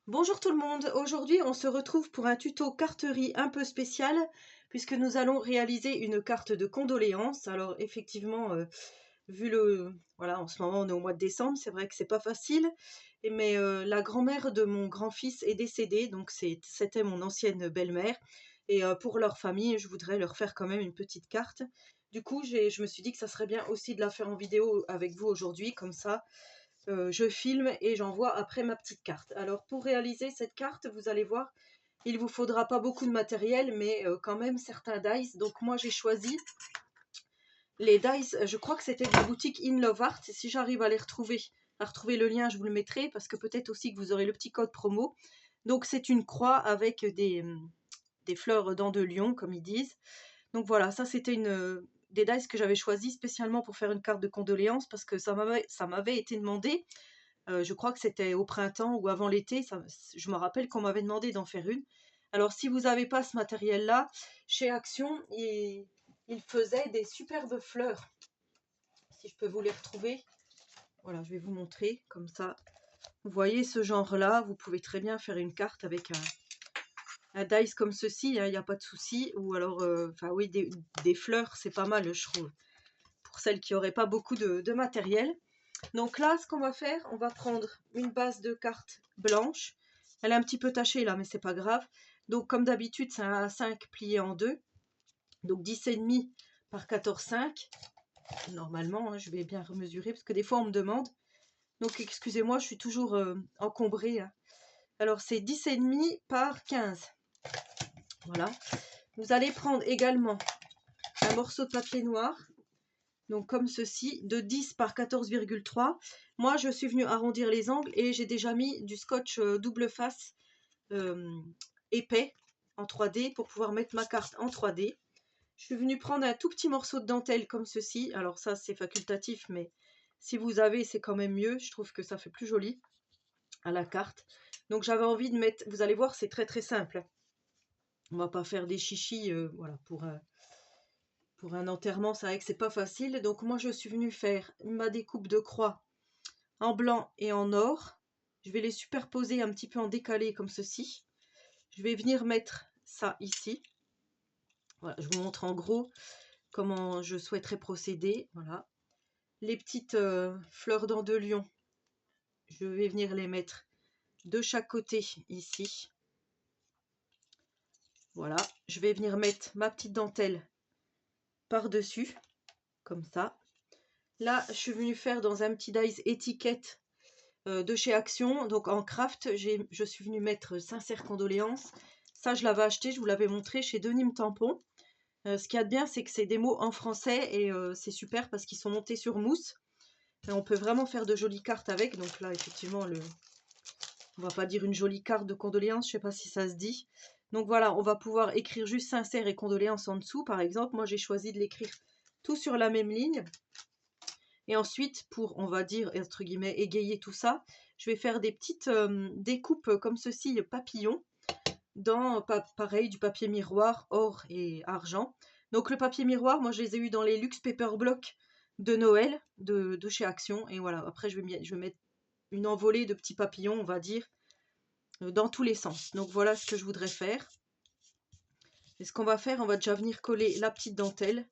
Bonjour tout le monde, aujourd'hui on se retrouve pour un tuto carterie un peu spécial puisque nous allons réaliser une carte de condoléances. Alors effectivement, voilà, en ce moment on est au mois de décembre, c'est vrai que c'est pas facile, mais la grand-mère de mon grand-fils est décédée, donc c'était mon ancienne belle-mère, et pour leur famille je voudrais leur faire quand même une petite carte. Du coup je me suis dit que ça serait bien aussi de la faire en vidéo avec vous aujourd'hui, comme ça je filme et j'envoie après ma petite carte. Alors pour réaliser cette carte, vous allez voir, il vous faudra pas beaucoup de matériel, mais quand même certains dice. Donc moi j'ai choisi les dice, je crois que c'était de la boutique In Love Art. Si j'arrive à retrouver le lien, je vous le mettrai, parce que peut-être aussi que vous aurez le petit code promo. Donc c'est une croix avec des fleurs dents de lion, comme ils disent. Donc voilà, ça c'était des dice que j'avais choisi spécialement pour faire une carte de condoléances, parce que ça m'avait été demandé. Je crois que c'était au printemps ou avant l'été, je me rappelle qu'on m'avait demandé d'en faire une. Alors si vous n'avez pas ce matériel-là, chez Action, ils faisaient des superbes fleurs. Si je peux vous les retrouver, voilà, je vais vous montrer comme ça. Vous voyez ce genre-là, vous pouvez très bien faire une carte avec un dice comme ceci, hein, il n'y a pas de souci. Ou alors, enfin oui, des fleurs, c'est pas mal, je trouve, pour celles qui n'auraient pas beaucoup de matériel. Donc là, ce qu'on va faire, on va prendre une base de cartes blanche. Elle est un petit peu tachée là, mais c'est pas grave. Donc comme d'habitude, c'est un A5 plié en deux. Donc 10,5 par 14,5. Normalement, hein, je vais bien remesurer parce que des fois on me demande. Donc excusez-moi, je suis toujours encombrée, hein. Alors c'est 10,5 par 15. Voilà. Vous allez prendre également un morceau de papier noir. Donc comme ceci, de 10 par 14,3. Moi, je suis venue arrondir les angles et j'ai déjà mis du scotch double face épais en 3D pour pouvoir mettre ma carte en 3D. Je suis venue prendre un tout petit morceau de dentelle comme ceci. Alors ça, c'est facultatif, mais si vous avez, c'est quand même mieux. Je trouve que ça fait plus joli à la carte. Donc j'avais envie de mettre, vous allez voir, c'est très très simple. On va pas faire des chichis, voilà, pour un enterrement, c'est vrai que c'est pas facile. Donc moi, je suis venue faire ma découpe de croix en blanc et en or. Je vais les superposer un petit peu en décalé comme ceci. Je vais venir mettre ça ici. Voilà, je vous montre en gros comment je souhaiterais procéder. Voilà. Les petites fleurs dents de lion, je vais venir les mettre de chaque côté ici. Voilà, je vais venir mettre ma petite dentelle par-dessus, comme ça. Là, je suis venue faire dans un petit dice étiquette de chez Action, donc en craft, je suis venue mettre sincère condoléances. Ça, je l'avais acheté, je vous l'avais montré chez Denim Tampon. Ce qu'il y a de bien, c'est que c'est des mots en français et c'est super parce qu'ils sont montés sur mousse. Et on peut vraiment faire de jolies cartes avec. Donc là, effectivement, on va pas dire une jolie carte de condoléances, je sais pas si ça se dit. Donc voilà, on va pouvoir écrire juste sincère et condoléances en dessous, par exemple. Moi, j'ai choisi de l'écrire tout sur la même ligne. Et ensuite, pour, on va dire, entre guillemets, égayer tout ça, je vais faire des petites découpes comme ceci, papillons, dans, pareil, du papier miroir, or et argent. Donc le papier miroir, moi je les ai eu dans les Luxe Paper Block de Noël, de chez Action. Et voilà, après je vais mettre une envolée de petits papillons, on va dire, dans tous les sens. Donc voilà ce que je voudrais faire. Et ce qu'on va faire, on va déjà venir coller la petite dentelle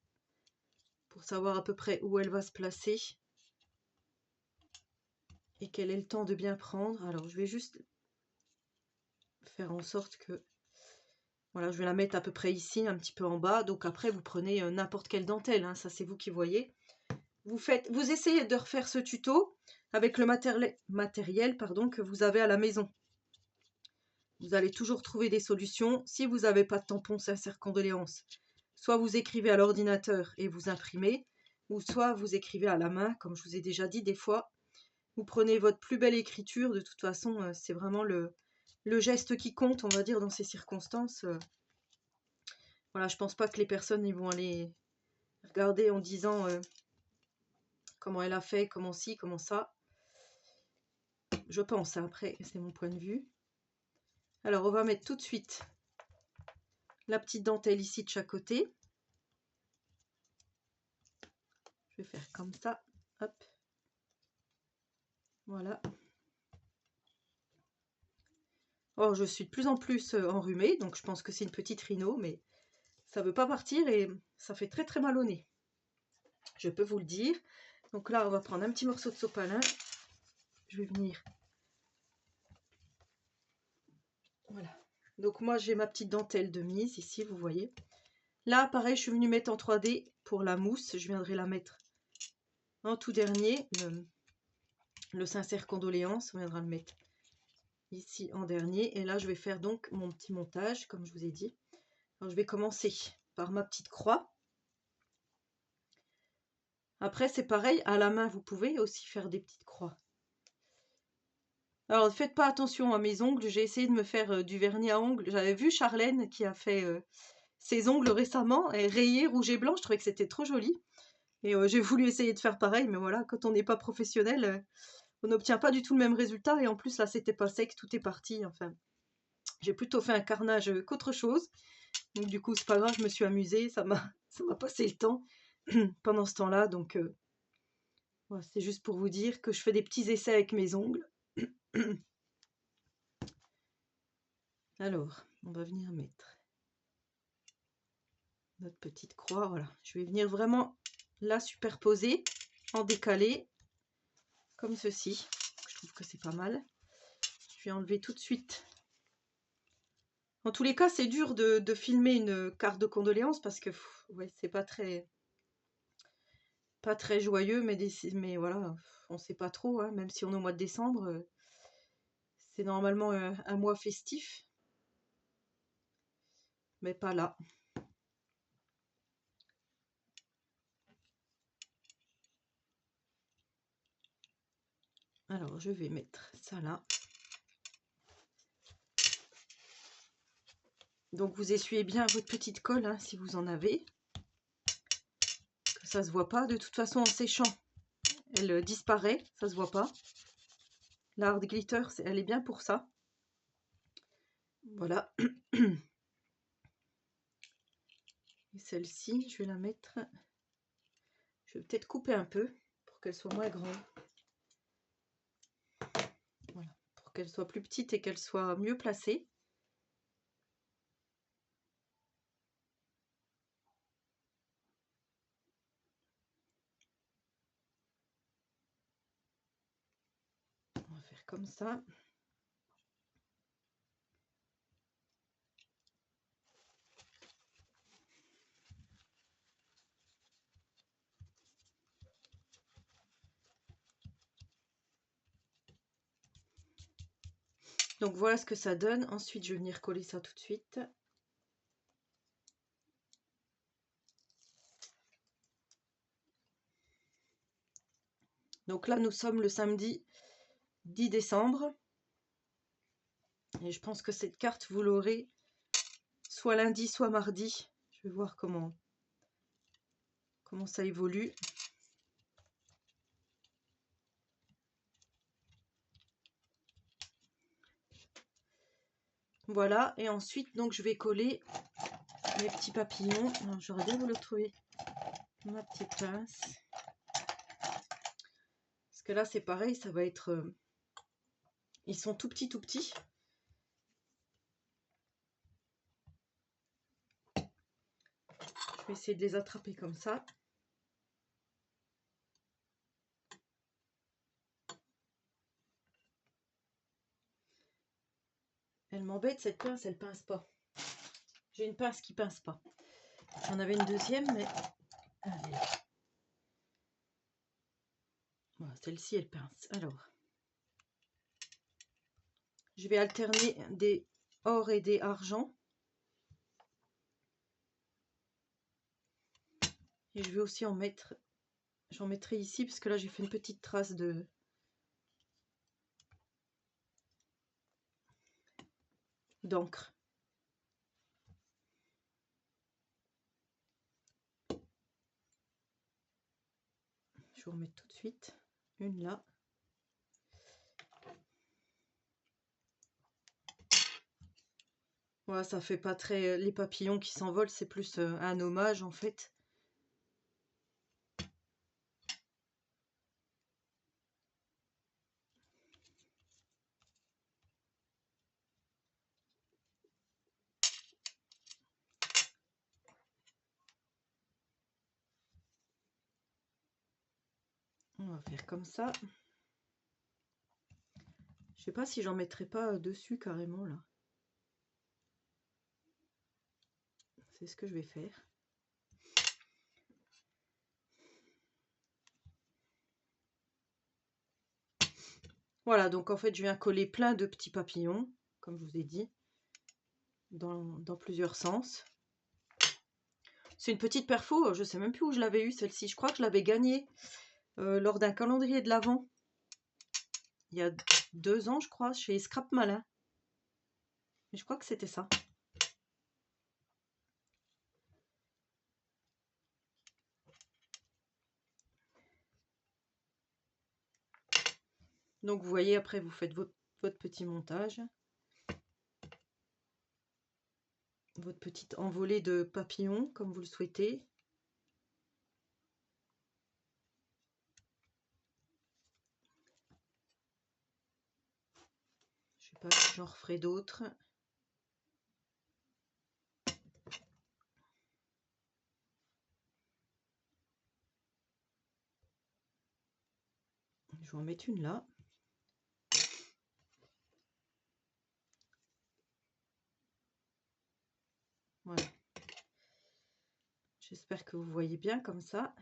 pour savoir à peu près où elle va se placer et qu'elle ait le temps de bien prendre. Alors je vais juste faire en sorte que, voilà, je vais la mettre à peu près ici, un petit peu en bas. Donc après vous prenez n'importe quelle dentelle, hein, ça c'est vous qui voyez. Vous essayez de refaire ce tuto avec le matériel pardon, que vous avez à la maison. Vous allez toujours trouver des solutions. Si vous n'avez pas de tampon sincère condoléances, soit vous écrivez à l'ordinateur et vous imprimez, ou soit vous écrivez à la main, comme je vous ai déjà dit des fois. Vous prenez votre plus belle écriture, de toute façon, c'est vraiment le geste qui compte, on va dire, dans ces circonstances. Voilà, je pense pas que les personnes ils vont aller regarder en disant comment elle a fait, comment ci, comment ça. Je pense, hein, après, c'est mon point de vue. Alors, on va mettre tout de suite la petite dentelle ici de chaque côté. Je vais faire comme ça. Hop. Voilà. Oh, je suis de plus en plus enrhumée, donc je pense que c'est une petite rhino, mais ça veut pas partir et ça fait très très mal au nez. Je peux vous le dire. Donc là, on va prendre un petit morceau de sopalin. Je vais venir. Voilà. Donc moi, j'ai ma petite dentelle de mise ici, vous voyez. Là, pareil, je suis venue mettre en 3D pour la mousse. Je viendrai la mettre en tout dernier. Le sincère condoléance, on viendra le mettre ici en dernier. Et là, je vais faire donc mon petit montage, comme je vous ai dit. Alors, je vais commencer par ma petite croix. Après, c'est pareil, à la main, vous pouvez aussi faire des petites croix. Alors, ne faites pas attention à mes ongles. J'ai essayé de me faire du vernis à ongles. J'avais vu Charlène qui a fait ses ongles récemment, et rayés, rouge et blanc. Je trouvais que c'était trop joli. Et j'ai voulu essayer de faire pareil, mais voilà, quand on n'est pas professionnel, on n'obtient pas du tout le même résultat. Et en plus, là, c'était pas sec, tout est parti. Enfin, j'ai plutôt fait un carnage qu'autre chose. Donc, du coup, c'est pas grave, je me suis amusée. Ça m'a passé le temps pendant ce temps-là. Donc, voilà, c'est juste pour vous dire que je fais des petits essais avec mes ongles. Alors, on va venir mettre notre petite croix. Voilà, je vais venir vraiment la superposer en décalé, comme ceci. Je trouve que c'est pas mal. Je vais enlever tout de suite. En tous les cas, c'est dur de filmer une carte de condoléances parce que ouais, c'est pas très joyeux, mais voilà, on sait pas trop, hein, même si on est au mois de décembre, c'est normalement un mois festif, mais pas là. Alors, je vais mettre ça là. Donc, vous essuyez bien votre petite colle, hein, si vous en avez. Que ça se voit pas. De toute façon, en séchant, elle disparaît. Ça se voit pas. La hard glitter, elle est bien pour ça. Voilà. Et celle-ci, je vais la mettre... Je vais peut-être couper un peu pour qu'elle soit moins grande. Voilà. Pour qu'elle soit plus petite et qu'elle soit mieux placée. On va faire comme ça. Donc voilà ce que ça donne. Ensuite, je vais venir coller ça tout de suite. Donc là, nous sommes le samedi 10 décembre. Et je pense que cette carte, vous l'aurez soit lundi, soit mardi. Je vais voir comment ça évolue. Voilà, et ensuite, donc, je vais coller mes petits papillons. J'aurais bien voulu retrouver ma petite pince. Parce que là, c'est pareil, ça va être... ils sont tout petits, tout petits. Je vais essayer de les attraper comme ça. Elle m'embête, cette pince, elle pince pas. J'ai une pince qui pince pas. J'en avais une deuxième, mais... Allez. Voilà, celle-ci, elle pince. Alors, je vais alterner des or et des argent. Et je vais aussi en mettre... J'en mettrai ici, parce que là, j'ai fait une petite trace d'encre. Je vais vous remettre tout de suite. Une là. Voilà, ça fait pas très... Les papillons qui s'envolent, c'est plus un hommage, en fait. On va faire comme ça. Je sais pas si j'en mettrai pas dessus carrément là. C'est ce que je vais faire. Voilà, donc en fait, je viens coller plein de petits papillons, comme je vous ai dit, dans plusieurs sens. C'est une petite perfo, je sais même plus où je l'avais eue celle-ci. Je crois que je l'avais gagnée lors d'un calendrier de l'Avent. Il y a 2 ans, je crois, chez Scrap Malin. Mais je crois que c'était ça. Donc vous voyez, après vous faites votre petit montage. Votre petite envolée de papillons, comme vous le souhaitez. Je sais pas si j'en referai d'autres. Je vais en mettre une là. Voilà. J'espère que vous voyez bien comme ça.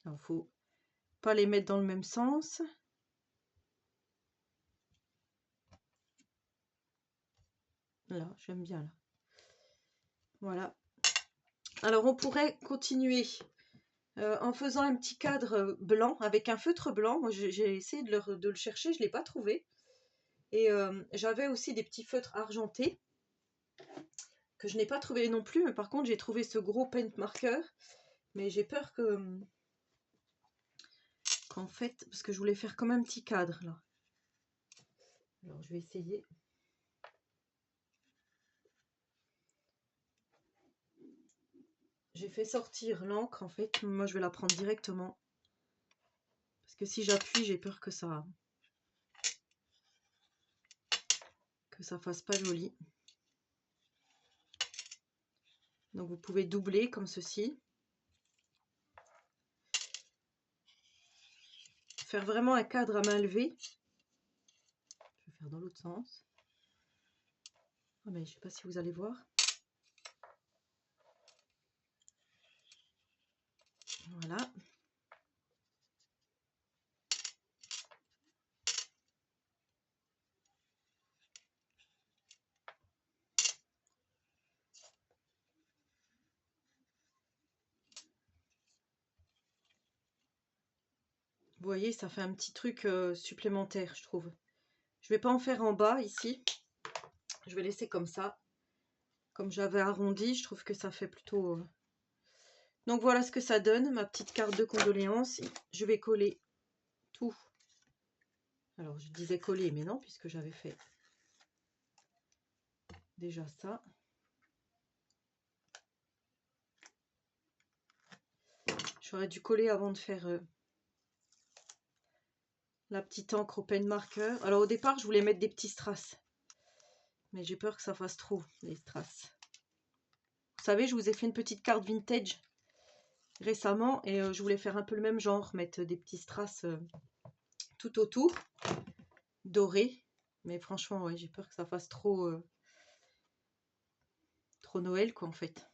Il ne faut pas les mettre dans le même sens. Là, j'aime bien là. Voilà. Alors on pourrait continuer en faisant un petit cadre blanc avec un feutre blanc. Moi j'ai essayé de le chercher, je ne l'ai pas trouvé. Et j'avais aussi des petits feutres argentés que je n'ai pas trouvé non plus. Mais par contre j'ai trouvé ce gros paint marker. Mais j'ai peur qu'en fait, parce que je voulais faire comme un petit cadre là. Alors je vais essayer. J'ai fait sortir l'encre en fait. Moi je vais la prendre directement. Parce que si j'appuie, j'ai peur que ça fasse pas joli. Donc vous pouvez doubler comme ceci. Faire vraiment un cadre à main levée. Je vais faire dans l'autre sens. Oh, mais je ne sais pas si vous allez voir. Voilà. Vous voyez, ça fait un petit truc supplémentaire, je trouve. Je ne vais pas en faire en bas ici. Je vais laisser comme ça. Comme j'avais arrondi, je trouve que ça fait plutôt... Donc voilà ce que ça donne, ma petite carte de condoléances. Je vais coller tout. Alors je disais coller, mais non, puisque j'avais fait déjà ça. J'aurais dû coller avant de faire la petite encre au pen marker. Alors au départ, je voulais mettre des petits strass. Mais j'ai peur que ça fasse trop, les strass. Vous savez, je vous ai fait une petite carte vintage récemment. Et je voulais faire un peu le même genre. Mettre des petits strass tout autour. Dorés. Mais franchement, ouais, j'ai peur que ça fasse trop... trop Noël, quoi, en fait.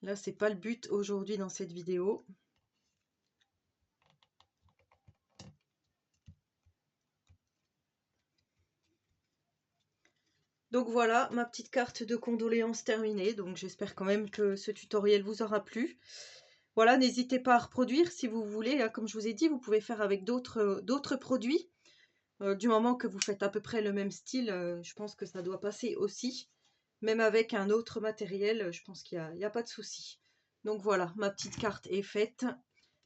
Là, c'est pas le but aujourd'hui dans cette vidéo. Donc voilà, ma petite carte de condoléances terminée. Donc j'espère quand même que ce tutoriel vous aura plu. Voilà, n'hésitez pas à reproduire si vous voulez. Hein, comme je vous ai dit, vous pouvez faire avec d'autres produits. Du moment que vous faites à peu près le même style, je pense que ça doit passer aussi. Même avec un autre matériel, je pense qu'il n'y a pas de souci. Donc voilà, ma petite carte est faite.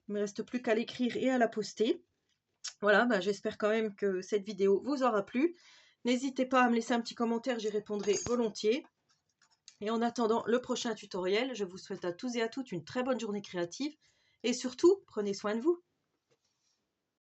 Il ne me reste plus qu'à l'écrire et à la poster. Voilà, bah, j'espère quand même que cette vidéo vous aura plu. N'hésitez pas à me laisser un petit commentaire, j'y répondrai volontiers. Et en attendant le prochain tutoriel, je vous souhaite à tous et à toutes une très bonne journée créative. Et surtout, prenez soin de vous.